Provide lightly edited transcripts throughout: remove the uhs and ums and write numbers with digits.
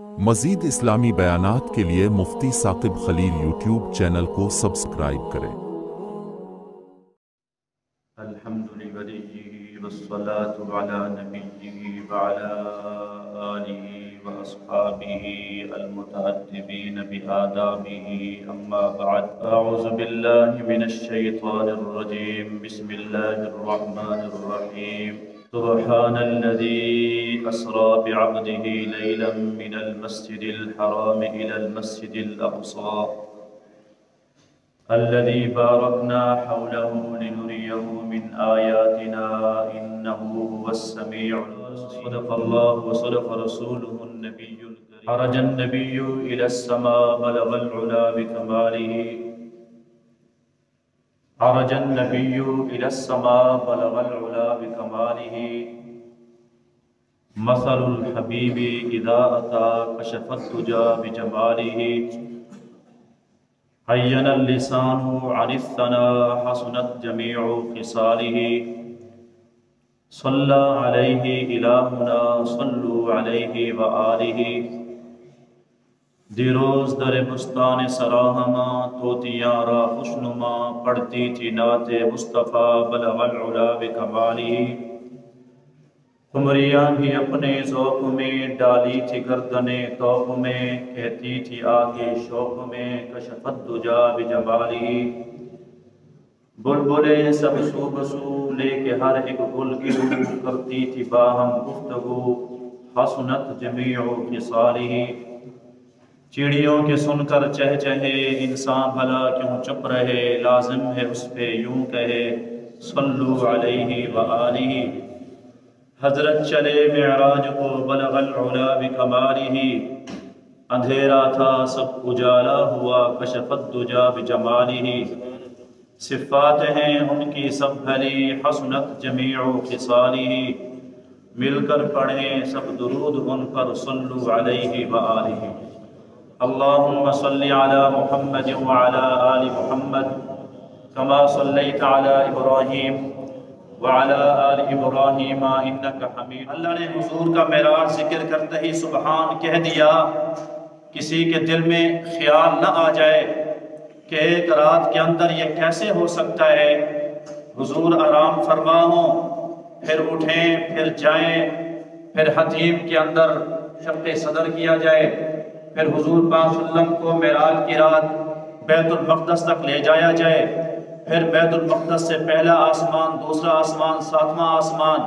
مزید اسلامی بیانات کے لیے مفتی ثاقب خلیل یوٹیوب چینل کو سبسکرائب کریں۔ الحمد لله والصلاة على نبيه وعلى آله وأصحابه المتأدبين بآدابه أما بعد أعوذ بالله من الشيطان الرجيم بسم الله الرحمن الرحيم سبحان الذي أسرى بعبده ليلا من المسجد الحرام إلى المسجد الأقصى الذي باركنا حوله لنريه من آياتنا إنه هو السميع البصير صدق الله وصدق رسوله النبي الكريم عرج النبي إلى السماء بلغ العلا بكماله عرج النبي إلى السماء بلغ العلا بكماله مثل الحبيب إذا أتى كشف الدجى بجماله عين اللسان عن الثناء حسنت جميع خصاله صلى عليه إلهنا صلوا عليه وآله دیروز در بستان سراہما توتیاں را خوشنما پڑھتی تھی نعت مصطفیٰ بلغ العلا بکمالہ قمریاں بھی اپنے ذوق میں ڈالی تھی گردنے توق میں کہتی تھی آگے شوق میں کشف الدجا بجمالہ بلبلیں سب سو بسو لے کے ہر ایک گل گلو کرتی تھی باہم گفتگو حسنت جمیع خصالہ چڑیوں کے سن کر چہ چہے انسان بھلا کیوں چپ رہے لازم ہے اس پہ یوں کہے صلو علیہ وآلہ حضرت چلے معراج کو بلغ العلا بکمالہ اندھیرا تھا سب اجالا ہوا کشف الدجا بجمالہ صفات ہیں ان کی سب بھلی حسنت جمیع خصالہ مل کر پڑھیں سب درود ان پر صلو علیہ وآلہ اللهم صل على محمد وعلى آل محمد كما صليت على إبراهيم وعلى آل إبراهيم إنك حميد اللہ نے حضور کا معراج ذکر کرتے ہی سبحان کہہ دیا کسی کے دل میں خیال نہ آ جائے کہ ایک رات کے اندر یہ کیسے ہو سکتا ہے حضور آرام فرما ہوں پھر اٹھیں پھر جائیں پھر حتیم کے اندر شق صدر کیا جائے پھر حضور پاک صلی اللہ علیہ وسلم کو معراج کی رات بیت المقدس تک لے جایا جائے پھر بیت المقدس سے پہلا آسمان دوسرا آسمان ساتواں آسمان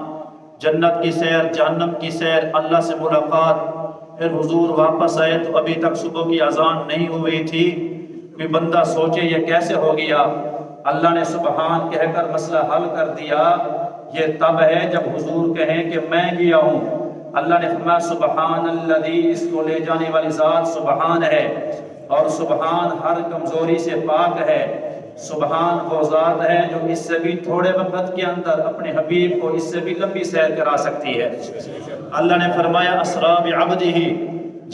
جنت کی سیر جہنم کی سیر اللہ سے ملاقات پھر حضور واپس آئے تو ابھی تک صبح کی اذان نہیں ہوئی تھی کوئی بندہ سوچے یہ کیسے ہو گیا اللہ نے سبحان کہہ کر مسئلہ حل کر دیا یہ تب ہے جب حضور کہیں کہ میں گیا ہوں اللہ نے فرمایا سبحان الذی اس کو لے جانے والی ذات سبحان ہے اور سبحان ہر کمزوری سے پاک ہے سبحان وہ ذات ہے جو اس سے بھی تھوڑے وقت کے اندر اپنے حبیب کو اس سے بھی لمبی سیر کرا سکتی ہے اللہ نے فرمایا اسرا بعبدہ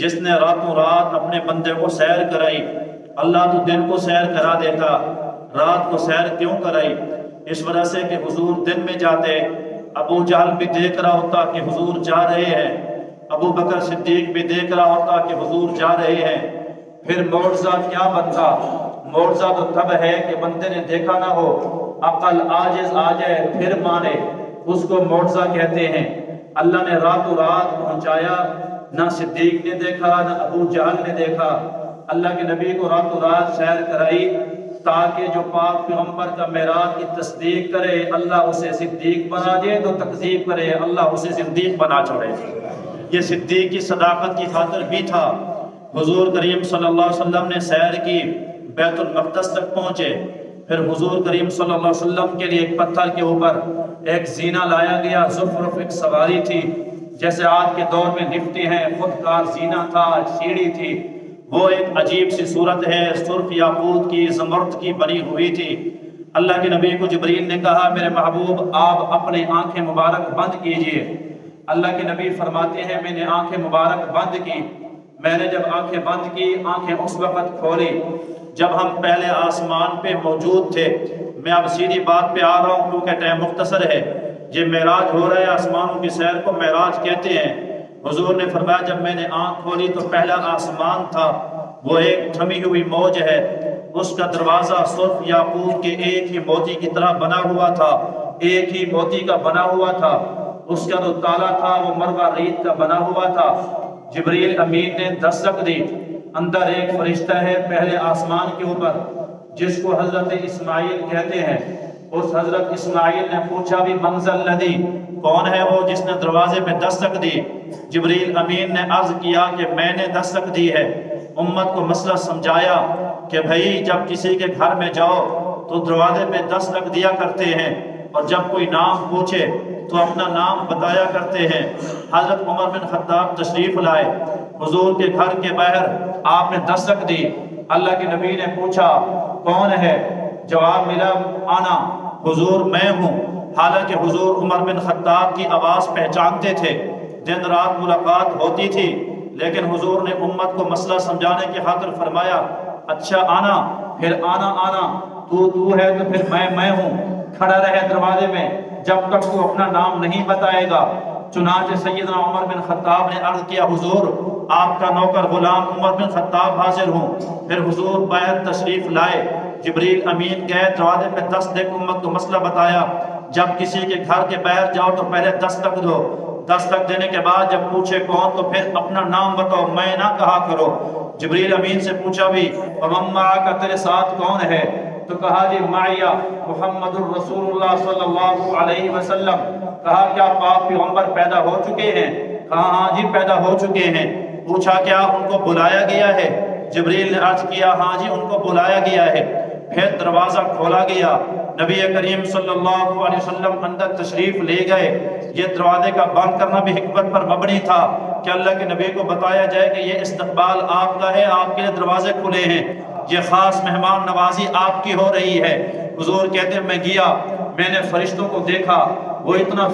جس نے راتوں رات اپنے بندے کو سیر کرائی اللہ تو دن کو سیر کرا دیتا رات کو سیر کیوں کرائی اس وجہ سے کہ حضور دن میں جاتے ابو جہل بھی دیکھ رہا ہوتا کہ حضور جا رہے ہیں ابو بکر صدیق بھی دیکھ رہا ہوتا کہ حضور جا رہے ہیں پھر معجزہ کیا بنتا معجزہ تو تب ہے کہ بندے نے دیکھا نہ ہو عقل عاجز آ جائے پھر مانے اس کو معجزہ کہتے ہیں اللہ نے راتوں رات پہنچایا نہ صدیق نے دیکھا نہ ابو جہل نے دیکھا اللہ کے نبی کو راتوں رات سیر کرائی تاکہ جو پاک پیغمبر کا معراج کی تصدیق کرے اللہ اسے صدیق بنا دے تو تکذیب کرے اللہ اسے صدیق بنا چھوڑے یہ صدیق کی صداقت کی خاطر بھی تھا حضور کریم صلی اللہ علیہ وسلم نے سیر کی بیت المقدس تک پہنچے پھر حضور کریم صلی اللہ علیہ وسلم کے لیے ایک پتھر کے اوپر ایک زینہ لایا گیا زخرف ایک سواری تھی جیسے آج کے دور میں لفٹیں ہیں خودکار زینہ تھا سیڑھی تھی وہ ایک عجیب سی صورت ہے سرخ یاقوت کی زمرد کی بنی ہوئی تھی اللہ کے نبی کو جبریل نے کہا میرے محبوب آپ اپنی آنکھیں مبارک بند کیجئے اللہ کے نبی فرماتے ہیں میں نے آنکھیں مبارک بند کی میں نے جب آنکھیں بند کی آنکھیں اس وقت کھولی جب ہم پہلے آسمان پہ موجود تھے میں اب سیدھی بات پہ آ رہا ہوں کیونکہ ٹائم مختصر ہے یہ معراج ہو رہا ہے آسمانوں کی سیر کو معراج کہتے ہیں حضور نے فرمایا جب میں نے آنکھ کھولی تو پہلا آسمان تھا، وہ ایک تھمی ہوئی موج ہے، اس کا دروازہ سرخ یاقوت کے ایک ہی موتی کی طرح بنا ہوا تھا، ایک ہی موتی کا بنا ہوا تھا، اس کا جو تالا تھا وہ مرغہ ریت کا بنا ہوا تھا۔ جبریل امین نے دستک دی، اندر ایک فرشتہ ہے پہلے آسمان کے اوپر جس کو حضرت اسماعیل کہتے ہیں۔ اس حضرت اسماعیل نے پوچھا بھی منزل لدی، کون ہے وہ جس نے دروازے پہ دستک دی؟ جبریل امین نے عرض کیا کہ میں نے دستک دی ہے۔ امت کو مسئلہ سمجھایا کہ بھائی جب کسی کے گھر میں جاؤ تو دروازے پہ دستک دیا کرتے ہیں، اور جب کوئی نام پوچھے تو اپنا نام بتایا کرتے ہیں۔ حضرت عمر بن خطاب تشریف لائے، حضور کے گھر کے باہر آپ نے دستک دی۔ اللہ کے نبی نے پوچھا کون ہے؟ جواب ملا آنا، حضور میں ہوں۔ حالانکہ حضور عمر بن خطاب کی آواز پہچانتے تھے، دن رات ملاقات ہوتی تھی، لیکن حضور نے امت کو مسئلہ سمجھانے کی خاطر فرمایا اچھا آنا، پھر آنا تو ہے تو پھر میں ہوں، کھڑا رہے دروازے میں جب تک وہ اپنا نام نہیں بتائے گا۔ چنانچہ سیدنا عمر بن خطاب نے عرض کیا حضور آپ کا نوکر غلام عمر بن خطاب حاضر ہوں۔ پھر حضور باہر تشریف لائے، جبریل امین گئے، دروازے پہ دست دے امت کو مسئلہ بتایا جب کسی کے گھر کے باہر جاؤ تو پہلے دستک دو، دستک دینے کے بعد جب پوچھے کون تو پھر اپنا نام بتاؤ، میں نہ کہا کرو۔ جبریل امین سے پوچھا بھی وَمَمَّا کا تیرے ساتھ کون ہے؟ تو کہا جی معیہ محمد الرسول اللہ صلی اللہ علیہ وسلم۔ کہا کیا پاک پیغمبر پیدا ہو چکے ہیں؟ کہا ہاں جی پیدا ہو چکے ہیں۔ پوچھا کیا ان کو بلایا گیا ہے؟ جبریل نے عرض کیا ہاں جی ان کو بلایا گیا ہے۔ پھر دروازہ کھولا گیا، نبی کریم صلی اللہ علیہ وسلم اندر تشریف لے گئے۔ یہ دروازے کا بند کرنا بھی حکمت پر مبنی تھا کہ اللہ کے نبی کو بتایا جائے کہ یہ استقبال آپ کا ہے، آپ کے لیے دروازے کھلے ہیں، یہ خاص مہمان نوازی آپ کی ہو رہی ہے۔ حضور کہتے ہیں میں گیا، میں نے فرشتوں کو دیکھا، وہ اتنا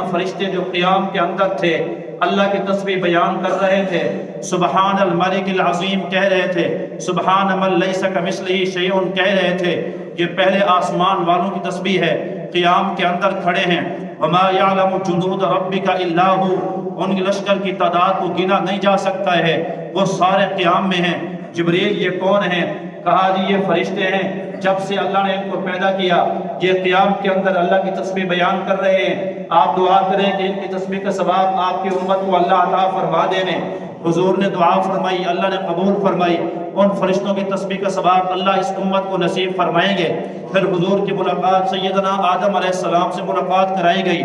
فرشتے جو قیام کے اندر تھے، اللہ کی تسبیح بیان کر رہے تھے، سبحان الملک العظیم کہہ رہے تھے، سبحان من لیس کمثلہ شیء کہہ رہے تھے۔ یہ پہلے آسمان والوں کی تسبیح ہے، قیام کے اندر کھڑے ہیں۔ وما یعلم جنود ربک الا ھو، ان کی لشکر کی تعداد کو گنا نہیں جا سکتا ہے، وہ سارے قیام میں ہیں۔ جبریل یہ کون ہیں؟ کہا جی یہ فرشتے ہیں، جب سے اللہ نے ان کو پیدا کیا یہ قیام کے اندر اللہ کی تسبیح بیان کر رہے ہیں۔ آپ دعا کریں کہ ان کی تسبیح کا ثواب آپ کی امت کو اللہ عطا فرما دے۔ حضور نے دعا فرمائی، اللہ نے قبول فرمائی، ان فرشتوں کی تسبیح کا ثواب اللہ اس امت کو نصیب فرمائیں گے۔ پھر حضور کی ملاقات سیدنا آدم علیہ السلام سے ملاقات کرائی گئی۔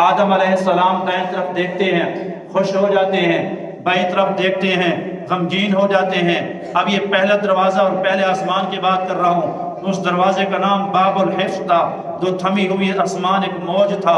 آدم علیہ السلام دائیں طرف دیکھتے ہیں خوش ہو جاتے ہیں، بائیں طرف دیکھتے ہیں غمگین ہو جاتے ہیں۔ اب یہ پہلا دروازہ اور پہلے آسمان کی بات کر رہا ہوں، اس دروازے کا نام باب الحفظ تھا، جو تھمی ہوئی آسمان ایک موج تھا۔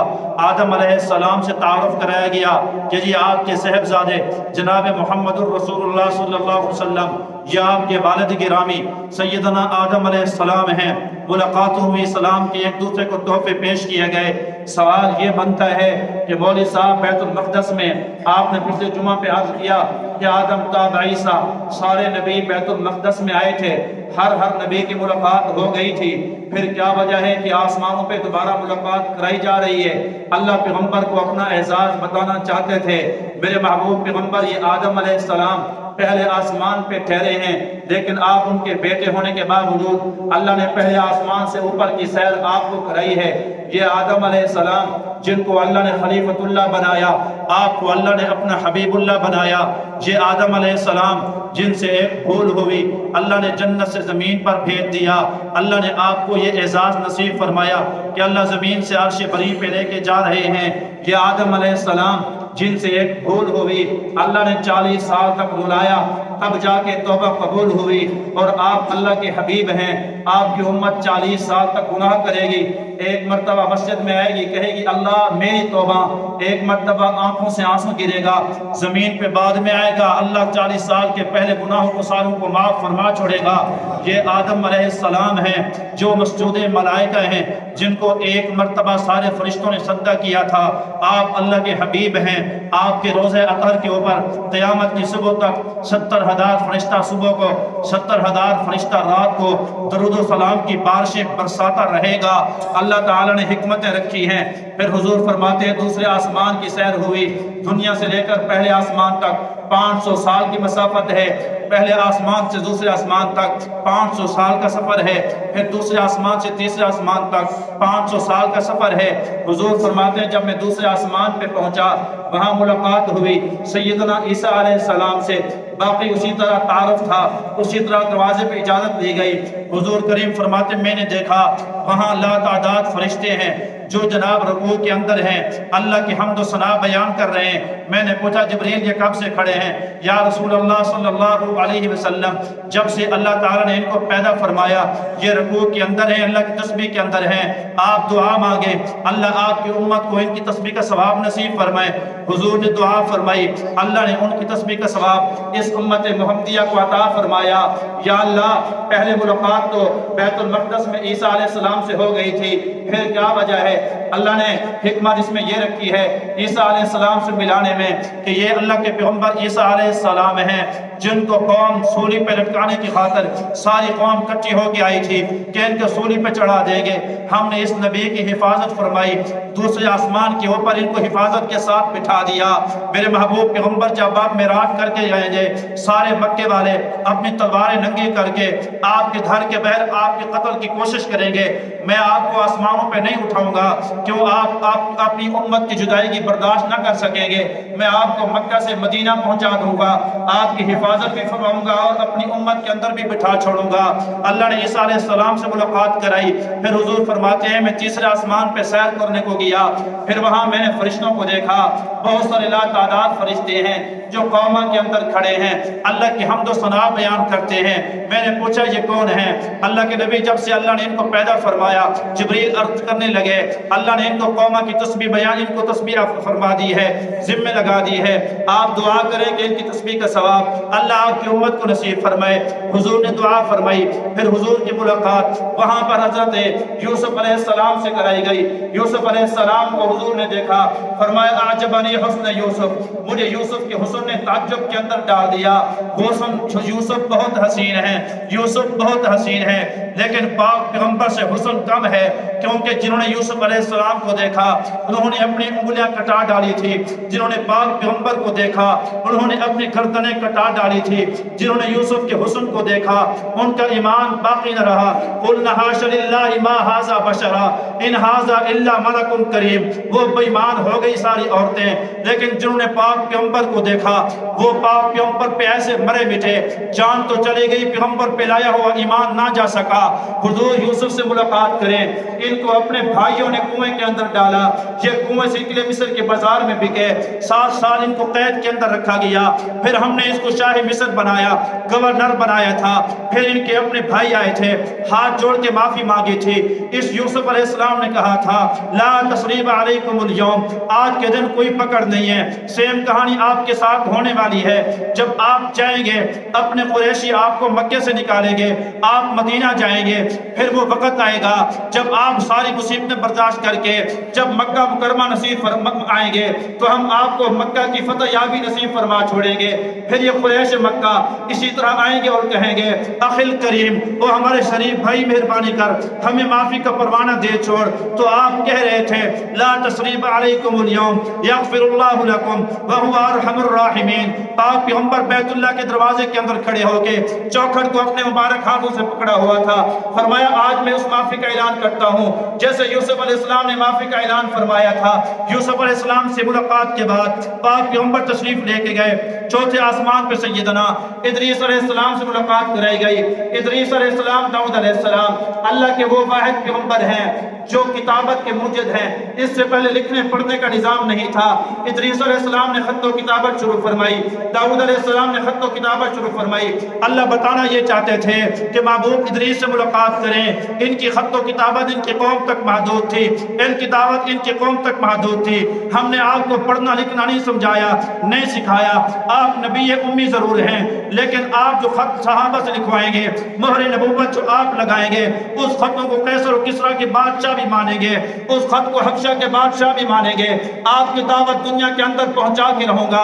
آدم علیہ السلام سے تعارف کرایا گیا کہ جی آپ کے صاحبزادے جناب محمد الرسول اللہ صلی اللہ علیہ وسلم، یہ آپ کے والد گرامی سیدنا آدم علیہ السلام ہیں۔ ملاقات ہوئی، سلام کی، ایک دوسرے کو تحفے پیش کیے گئے۔ سوال یہ بنتا ہے کہ مولوی صاحب بیت المقدس میں آپ نے پچھلے جمعہ پہ عرض کیا کہ آدم تا عیسیٰ سارے نبی بیت المقدس میں آئے تھے، ہر نبی کی ملاقات ہو گئی تھی، پھر کیا وجہ ہے کہ آسمانوں پہ دوبارہ ملاقات کرائی جا رہی ہے؟ اللہ پیغمبر کو اپنا اعزاز بتانا چاہتے تھے۔ میرے محبوب پیغمبر یہ آدم علیہ السلام پہلے آسمان پہ ٹھہرے ہیں، لیکن آپ ان کے بیٹے ہونے کے باوجود اللہ نے پہلے آسمان سے اوپر کی سیر آپ کو کرائی ہے۔ یہ آدم علیہ السلام جن کو اللہ نے خلیفۃ اللہ بنایا، آپ کو اللہ نے اپنا حبیب اللہ بنایا۔ یہ آدم علیہ السلام جن سے ایک بھول ہوئی اللہ نے جنت سے زمین پر بھیج دیا۔ اللہ نے آپ کو یہ اعزاز نصیب فرمایا کہ اللہ زمین سے عرش بری پہ لے کے جا رہے ہیں۔ یہ آدم علیہ السلام جن سے ایک بھول ہوئی اللہ نے 40 سال تک رلایا، تب جا کے توبہ قبول ہوئی، اور آپ اللہ کے حبیب ہیں۔ آپ کی امت 40 سال تک گناہ کرے گی، ایک مرتبہ مسجد میں آئے گی کہے گی اللہ میری توبہ، ایک مرتبہ آنکھوں سے آنسو گرے گا، زمین پہ بعد میں آئے گا اللہ 40 سال کے پہلے گناہوں کو ساروں کو معاف فرما چھوڑے گا۔ یہ آدم علیہ السلام ہیں جو مسجود ملائکہ ہیں، جن کو ایک مرتبہ سارے فرشتوں نے سجدہ کیا تھا۔ آپ اللہ کے حبیب ہیں، آپ کے روزہ اطہر کے اوپر قیامت کی صبح تک 70,000 فرشتہ صبح کو، 70,000 فرشتہ رات کو درود و سلام کی بارشیں برساتا رہے گا۔ اللہ تعالیٰ نے حکمتیں رکھی ہیں پھر حضور فرماتے ہیں دوسرے آسمان کی سیر ہوئی، دنیا سے لے کر پہلے آسمان تک 500 سال کی مسافت ہے، پہلے آسمان سے دوسرے آسمان تک 500 سال کا سفر ہے، پھر دوسرے آسمان سے تیسرے آسمان تک 500 سال کا سفر ہے۔ حضور فرماتے ہیں جب میں دوسرے آسمان پہ پہنچا وہاں ملاقات ہوئی سیدنا عیسیٰ علیہ السلام سے، باقی اسی طرح تعارف تھا، اسی طرح دروازے پہ اجازت دی گئی۔ حضور کریم فرماتے ہیں میں نے دیکھا وہاں لا تعداد فرشتے ہیں جو جناب رکوع کے اندر ہیں، اللہ کی حمد و ثنا بیان کر رہے ہیں۔ میں نے پوچھا جبریل یہ کب سے کھڑے ہیں؟ یا رسول اللہ صلی اللہ علیہ وسلم جب سے اللہ تعالیٰ نے ان کو پیدا فرمایا یہ رکوع کے اندر ہیں، اللہ کی تسبیح کے اندر ہیں، آپ دعا مانگے اللہ آپ کی امت کو ان کی تسبیح کا ثواب نصیب فرمائے۔ حضور نے دعا فرمائی، اللہ نے ان کی تسبیح کا ثواب اس امت محمدیہ کو عطا فرمایا۔ یا اللہ پہلے ملاقات تو بیت المقدس میں عیسیٰ علیہ السلام سے ہو گئی تھی، پھر کیا وجہ ہے؟ اللہ نے حکمت اس میں یہ رکھی ہے عیسیٰ علیہ السلام سے ملانے میں کہ یہ اللہ کے پیغمبر عیسیٰ علیہ السلام ہیں جن کو قوم سولی پہ لٹکانے کی خاطر ساری قوم کٹھی ہو کے آئی تھی کہ ان کو سولی پہ چڑھا دیں گے۔ ہم نے اس نبی کی حفاظت فرمائی، دوسرے آسمان کے اوپر ان کو حفاظت کے ساتھ بٹھا دیا۔ میرے محبوب پیغمبر جب آپ معراج کر کے جائیں گے سارے مکے والے اپنی تلواریں ننگی کر کے آپ کے دھر کے بغیر آپ کے قتل کی کوشش کریں گے، میں آپ کو آسمانوں پہ نہیں اٹھاؤں گا کیوں آپ اپنی امت کی جدائی کی برداشت نہ کر سکیں گے، میں آپ کو مکہ سے مدینہ پہنچا دوں گا، آپ کی حفاظت بھی فرماؤں گا اور اپنی امت کے اندر بھی بٹھا چھوڑوں گا۔ اللہ نے عیسیٰ علیہ السلام سے ملاقات کرائی، پھر حضور فرماتے ہیں میں تیسرے آسمان پہ سیر کرنے کو گیا، پھر وہاں میں نے فرشتوں کو دیکھا، بہت سارے لا تعداد فرشتے ہیں جو قومہ کے اندر کھڑے ہیں، اللہ کی حمد و ثنا بیان کرتے ہیں۔ میں نے پوچھا یہ کون ہیں؟ اللہ کے نبی جب سے اللہ نے ان کو پیدا فرمایا جبریل عرض کرنے لگے اللہ نے ان کو قومہ کی تسبیح بیان ان کو تسبیح فرما دی ہے، ذمہ لگا دی ہے، آپ دعا کریں کہ ان کی تسبیح کا ثواب اللہ آپ کی امت کو نصیب فرمائے۔ حضور نے دعا فرمائی، پھر حضور کی ملاقات وہاں پر حضرت یوسف علیہ السلام سے کرائی گئی۔ یوسف علیہ السلام کو حضور نے دیکھا، فرمایا اعجبنی حسن یوسف، مجھے یوسف کے حسن نے تعجب کے اندر ڈال دیا۔ حسن یوسف بہت حسین ہیں، یوسف بہت حسین ہیں، لیکن پاک پیغمبر سے حسن کم ہے، کیونکہ جنہوں نے یوسف علیہ السلام کو دیکھا انہوں نے اپنی انگلیاں کٹا ڈالی تھی، جنہوں نے پاک پیغمبر کو دیکھا انہوں نے اپنی گردنیں کٹا ڈالی تھی، جنہوں نے یوسف کے حسن کو دیکھا ان کا ایمان باقی نہ رہا۔ قُلْنَا حَاشَ لِلَّهِ مَا هَذَا بَشَرًا إِنْ هَذَا إِلَّا مَلَكٌ كَرِيمٌ، وہ بے ایمان ہو گئی ساری عورتیں، لیکن جنہوں نے پاک پیغمبر کو دیکھا وہ پاک پیغمبر پہ ایسے مرے مٹے، جان تو چلی گئی پیغمبر پہ لایا ہوا ایمان نہ جا سکا۔ حضور یوسف سے ملاقات کریں، ان کو اپنے بھائیوں نے کنویں کے اندر ڈالا، یہ کنویں سے نکلے مصر کے بازار میں بکے، 7 سال ان کو قید کے اندر رکھا گیا، پھر ہم نے اس کو شاہ مصر بنایا، گورنر بنایا تھا، پھر ان کے اپنے بھائی آئے تھے، ہاتھ جوڑ کے معافی مانگی تھی۔ اس یوسف علیہ السلام نے کہا تھا لا تثریب علیکم اليوم، آج کے دن کوئی پکڑ نہیں ہے، سیم کہانی آپ کے ساتھ ہونے والی ہے، جب آپ جائیں گے اپنے قریشی آپ کو مکے سے نکالیں گے، آپ مدینہ جائیں گے، پھر وہ وقت آئے گا جب آپ ساری مصیبتیں برداشت کر کے جب مکہ مکرمہ نصیب آئیں گے تو ہم آپ کو مکہ کی فتح یابی نصیب فرما چھوڑیں گے۔ پھر یہ قریش مکہ اسی طرح آئیں گے اور کہیں گے اخل کریم، وہ ہمارے شریف بھائی مہربانی کر ہمیں معافی کا پروانہ دے چھوڑ، تو آپ کہہ رہے تھے لا تثریب علیکم اليوم یغفر اللہ لکم وہو ارحم الراحمین۔ پاک پیغمبر بیت اللہ کے دروازے کے اندر کھڑے ہو کے چوکھٹ کو اپنے مبارک ہاتھوں سے پکڑا ہوا تھا، فرمایا آج میں اس معافی کا اعلان کرتا ہوں جیسے یوسف علیہ السلام نے معافی کا اعلان فرمایا تھا۔ یوسف علیہ السلام سے ملاقات کے بعد پاک پیغمبر تشریف لے کے گئے، چوتھے آسمان پہ سیدنا ادریس علیہ السلام سے ملاقات کرائی گئی۔ ادریس علیہ السلام، داؤد علیہ السلام اللہ کے وہ واحد پیغمبر ہیں جو کتابت کے موجد ہیں، اس سے پہلے لکھنے پڑھنے کا نظام نہیں تھا۔ ادریس علیہ السلام نے خط و کتابت شروع فرمائی، داؤد علیہ السلام نے خط و کتابت شروع فرمائی۔ اللہ بتانا یہ چاہتے تھے کہ محبوب ادریس سے ملاقات کریں، ان کی خط و کتابت ان کی قوم تک محدود تھی، ان کی دعوت ان کی قوم تک محدود تھی۔ ہم نے آپ کو پڑھنا لکھنا نہیں سمجھایا، نہیں سکھایا، آپ نبی امی ضرور ہیں لیکن آپ جو خط صحابہ سے لکھوائیں گے، مہر نبوت جو آپ لگائیں گے، اس خطوں کو قیصر و کسریٰ کے بادشاہ بھی مانیں گے، اس خط کو حبشہ کے بادشاہ بھی مانیں گے۔ آپ کی دعوت دنیا کے اندر پہنچا کے رہوں گا۔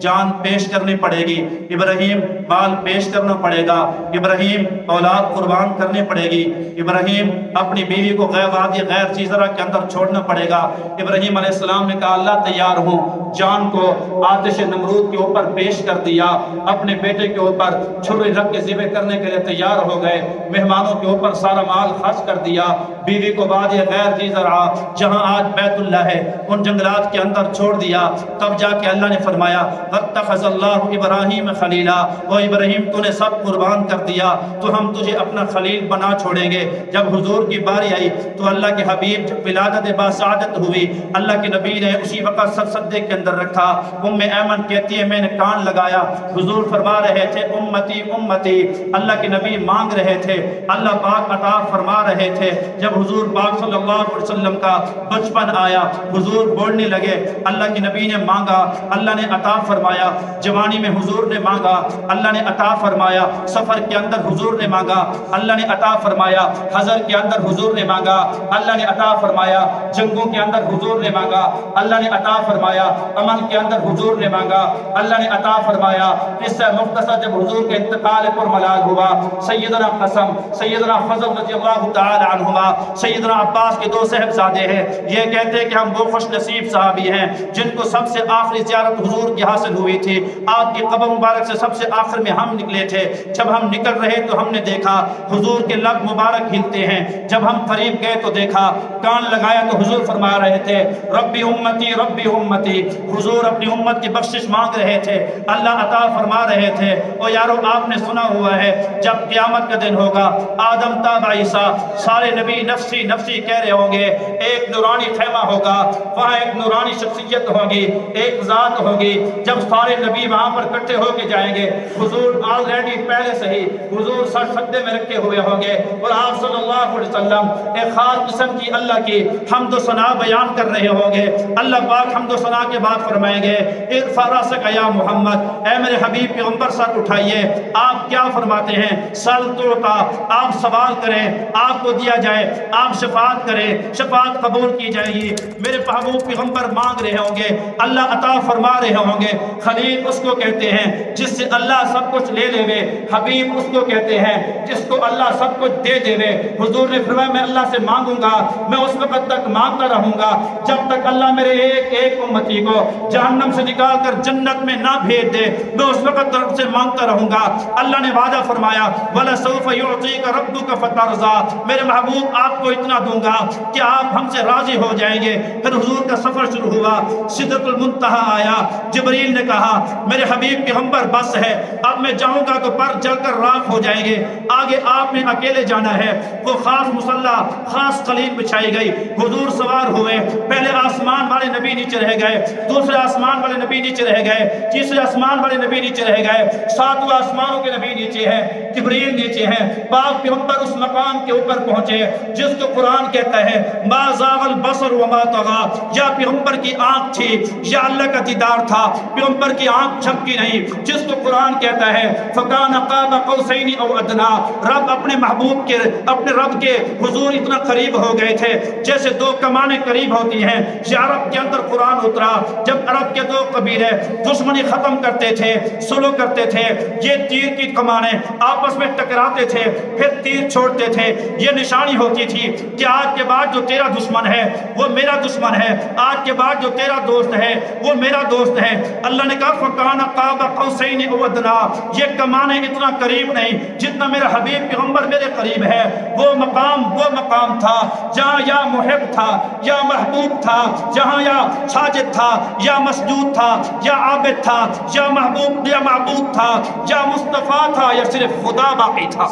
جان پیش کرنی پڑے گی، ابراہیم مال پیش کرنا پڑے گا، ابراہیم اولاد قربان کرنی پڑے گی، ابراہیم اپنی بیوی کو وادی غیر چیزرہ کے اندر چھوڑنا پڑے گا۔ ابراہیم علیہ السلام نے کہا اللہ تیار ہوں، جان کو آتش نمرود کے اوپر پیش کر دیا، اپنے بیٹے کے اوپر چھری رکھ کے ذبح کرنے کے لیے تیار ہو گئے، مہمانوں کے اوپر سارا مال خرچ کر دیا، بیوی کو وادی غیر چیزرہ جہاں آج بیت اللہ ہے ان جنگلات کے اندر چھوڑ دیا۔ تب جا کے اللہ نے فرمایا وَاتَّخَذَ اللَّهُ إِبْرَاهِيمَ خَلِيلًا، او ابراہیم تو نے سب قربان کر دیا تو ہم تجھے اپنا خلیل بنا چھوڑیں گے۔ جب حضور کی باری آئی تو اللہ کے حبیب جب ولادت باسعادت ہوئی، اللہ کے نبی نے اسی وقت سر سدے کے اندر رکھا۔ ام ایمن کہتی ہے میں نے کان لگایا، حضور فرما رہے تھے امتی امتی، اللہ کے نبی مانگ رہے تھے، اللہ پاک عطا فرما رہے تھے۔ جب حضور پاک صلی اللہ علیہ وسلم کا بچپن آیا، حضور بولنے لگے، اللہ کے نبی نے مانگا، اللہ نے عطا فرمایا۔ جوانی میں حضور نے مانگا، اللہ نے عطا فرمایا۔ سفر کے اندر حضور نے مانگا، اللہ نے عطا فرمایا۔ حضر کے اندر حضور نے مانگا، اللہ نے عطا فرمایا۔ جنگوں کے اندر حضور نے مانگا، اللہ نے عطا فرمایا۔ امن کے اندر حضور نے مانگا، اللہ نے عطا فرمایا۔ قصہ مختصر جب حضور کے انتقال پر ملال ہوا، سیدنا قسم، سیدنا فضل رضی اللہ تعالی عنہما، سیدنا عباس کے دو صاحبزادے ہیں، یہ کہتے ہیں کہ ہم وہ خوش نصیب صحابی ہیں جن کو سب سے آخری زیارت حضور کی حاصل ہوئی تھی۔ آپ کی قبر مبارک سے سب سے آخر میں ہم نکلے تھے، جب ہم نکل رہے تو ہم نے دیکھا حضور کے لب مبارک ہلتے ہیں، جب ہم قریب گئے تو دیکھا، کان لگایا تو حضور فرما رہے تھے ربی امتی ربی امتی، حضور اپنی امت کی بخشش مانگ رہے تھے، اللہ عطا فرما رہے تھے۔ اور یارو آپ نے سنا ہوا ہے جب قیامت کا دن ہوگا، آدم تا عیسیٰ سارے نبی نفسی نفسی کہہ رہے ہوں گے، ایک نورانی خیمہ ہوگا، وہاں ایک نورانی شخصیت ہوگی، ایک ذات ہوگی، جب سارے نبی وہاں پر اکٹھے ہو کے جائیں گے، حضور آلریڈی پہلے سے ہی حضور سر سجدے میں رکھے ہوئے ہوں گے، اور آپ صلی اللہ علیہ وسلم ایک خاص قسم کی اللہ کی حمد و ثنا بیان کر رہے ہوں گے۔ اللہ پاک حمد و ثنا کے بعد فرمائیں گے ارفع رأسک یا محمد، اے میرے حبیب پیغمبر سر اٹھائیے۔ آپ کیا فرماتے ہیں؟ سل تعطا، آپ سوال کریں آپ کو دیا جائے، آپ شفاعت کریں شفاعت قبول کی جائے گی۔ میرے محبوب پیغمبر مانگ رہے ہوں گے، اللہ عطا فرما رہے ہوں گے۔ خلیل اس کو کہتے ہیں جس سے اللہ سب کچھ لے لے وے، حبیب اس کو کہتے ہیں جس کو اللہ سب کچھ دے دے وے۔ حضور نے فرمایا میں اللہ سے مانگوں گا، میں اس وقت تک مانگتا رہوں گا جب تک اللہ میرے ایک ایک امتی کو جہنم سے نکال کر جنت میں نہ بھیج دے، میں اس وقت تک سے مانگتا رہوں گا۔ اللہ نے وعدہ فرمایا وَلَسَوْفَ يُعْطِيكَ رَبُّكَ فَتَرْضَىٰ، میرے محبوب آپ کو اتنا دوں گا کہ آپ ہم سے راضی ہو جائیں گے۔ پھر حضور کا سفر شروع ہوا، سدرۃ المنتہا آیا، جبریل نے کہا میرے حبیب پیغمبر بس ہے، اب میں جاؤں گا تو پر جل کر راکھ ہو جائیں گے، آگے آپ نے اکیلے جانا ہے۔ وہ خاص مصلح خاص قلیل بچھائی گئی، حضور سوار ہوئے، پہلے آسمان والے نبی نیچے رہ گئے، دوسرے آسمان والے نبی نیچے رہ گئے، تیسرے آسمان والے نبی نیچے رہ گئے، ساتویں آسمانوں کے نبی نیچے ہیں، جبریل نیچے ہیں۔ پاک پیغمبر اس مقام کے اوپر پہنچے جس کو قرآن کہتا ہے ما زاغ البصر وما طغى، یا پیغمبر کی آنکھ تھی یا اللہ کا دیدار تھا، پیغمبر کی آنکھ جھپکی نہیں، جس کو قرآن کہتا ہے فَكَانَ قَابَ قَوْسَيْنِ أَوْ أَدْنَىٰ، رب اپنے محبوب کے اپنے رب کے حضور اتنا قریب ہو گئے تھے جیسے دو کمانیں قریب ہوتی ہیں۔ یہ عرب کے اندر قرآن اترا جب عرب کے دو قبیلے دشمنی ختم کرتے تھے، صلح کرتے تھے، یہ تیر کی کمانیں آپس میں ٹکراتے تھے پھر تیر چھوڑتے تھے، یہ نشانی ہوتی تھی کہ آج کے بعد جو تیرا دشمن ہے وہ میرا دشمن ہے، آج کے بعد جو تیرا دوست ہے وہ میرا دوست ہے۔ اللہ نے کہا فَكَانَ قَابَ قَوْسَيْنِ أَوْ أَدْنَىٰ، یہ کمانیں اتنا قریب نہیں جتنا میرا حبیب پیغمبر میرے قریب ہے۔ وہ مقام تھا جہاں یا محب تھا یا محبوب تھا، جہاں یا ساجد تھا یا مسجود تھا یا عابد تھا یا محبوب یا معبود تھا یا مصطفیٰ تھا یا صرف خدا باقی تھا۔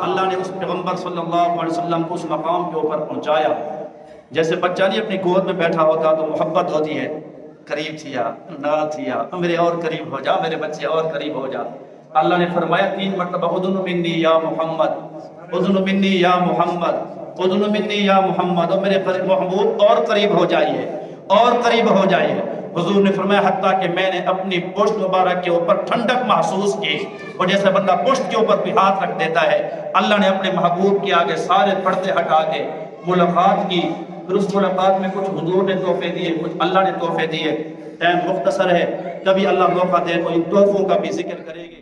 اللہ نے اس پیغمبر صلی اللہ علیہ وسلم کو اس مقام کے اوپر پہنچایا۔ جیسے بچہ نہیں اپنی گود میں بیٹھا ہوتا تو محبت ہوتی ہے، قریب تھیا نال تھیا، میرے اور قریب ہو جا، میرے بچے اور قریب ہو جا۔ اللہ نے فرمایا 3 مرتبہ اذن منی یا محمد، اذن منی یا محمد، اذن منی یا محمد، اور میرے محبوب اور قریب ہو جائیے اور قریب ہو جائیے۔ حضور نے فرمایا حتیٰ کہ میں نے اپنی پشت مبارک کے اوپر ٹھنڈک محسوس کی، اور جیسے بندہ پشت کے اوپر بھی ہاتھ رکھ دیتا ہے، اللہ نے اپنے محبوب کے آگے سارے پردے ہٹا کے ملاقات کی۔ پھر اس ملاقات میں کچھ حضور نے تحفے دیے، کچھ اللہ نے تحفے دیے. ٹائم مختصر ہے، کبھی اللہ موقع دے تو ان تحفوں کا بھی ذکر کریں گے.